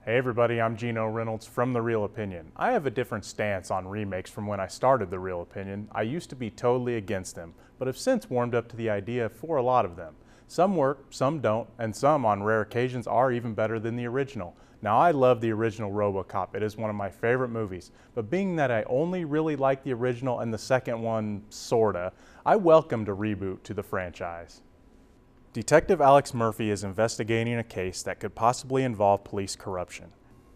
Hey everybody, I'm Geno from The Real Opinion. I have a different stance on remakes from when I started The Real Opinion. I used to be totally against them, but have since warmed up to the idea for a lot of them. Some work, some don't, and some on rare occasions are even better than the original. Now I love the original RoboCop, it is one of my favorite movies, but being that I only really like the original and the second one sorta, I welcomed a reboot to the franchise. Detective Alex Murphy is investigating a case that could possibly involve police corruption.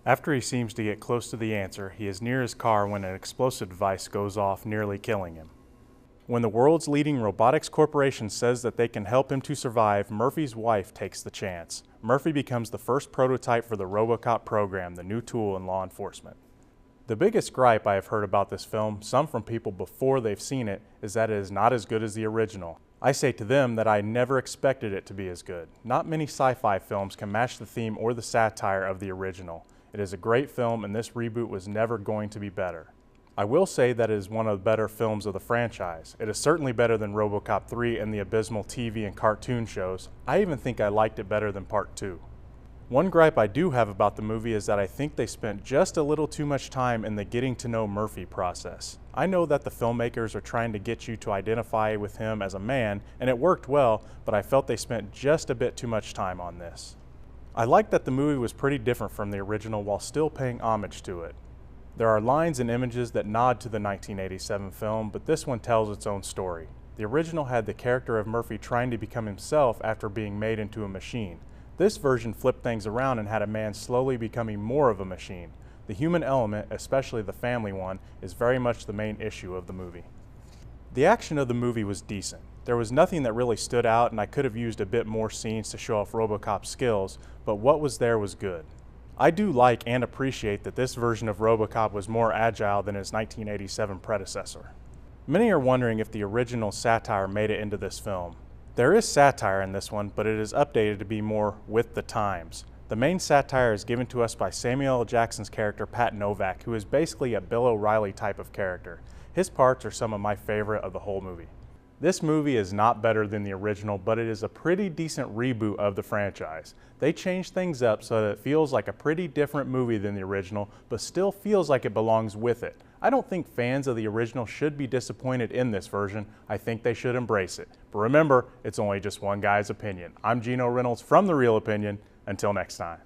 After he seems to get close to the answer, he is near his car when an explosive device goes off, nearly killing him. When the world's leading robotics corporation says that they can help him to survive, Murphy's wife takes the chance. Murphy becomes the first prototype for the RoboCop program, the new tool in law enforcement. The biggest gripe I have heard about this film, some from people before they've seen it, is that it is not as good as the original. I say to them that I never expected it to be as good. Not many sci-fi films can match the theme or the satire of the original. It is a great film and this reboot was never going to be better. I will say that it is one of the better films of the franchise. It is certainly better than RoboCop 3 and the abysmal TV and cartoon shows. I even think I liked it better than Part 2. One gripe I do have about the movie is that I think they spent just a little too much time in the getting to know Murphy process. I know that the filmmakers are trying to get you to identify with him as a man, and it worked well, but I felt they spent just a bit too much time on this. I like that the movie was pretty different from the original while still paying homage to it. There are lines and images that nod to the 1987 film, but this one tells its own story. The original had the character of Murphy trying to become himself after being made into a machine. This version flipped things around and had a man slowly becoming more of a machine. The human element, especially the family one, is very much the main issue of the movie. The action of the movie was decent. There was nothing that really stood out and I could have used a bit more scenes to show off RoboCop's skills, but what was there was good. I do like and appreciate that this version of RoboCop was more agile than his 1987 predecessor. Many are wondering if the original satire made it into this film. There is satire in this one, but it is updated to be more with the times. The main satire is given to us by Samuel L. Jackson's character Pat Novak, who is basically a Bill O'Reilly type of character. His parts are some of my favorite of the whole movie. This movie is not better than the original, but it is a pretty decent reboot of the franchise. They changed things up so that it feels like a pretty different movie than the original, but still feels like it belongs with it. I don't think fans of the original should be disappointed in this version. I think they should embrace it. But remember, it's only just one guy's opinion. I'm Geno from The Real Opinion. Until next time.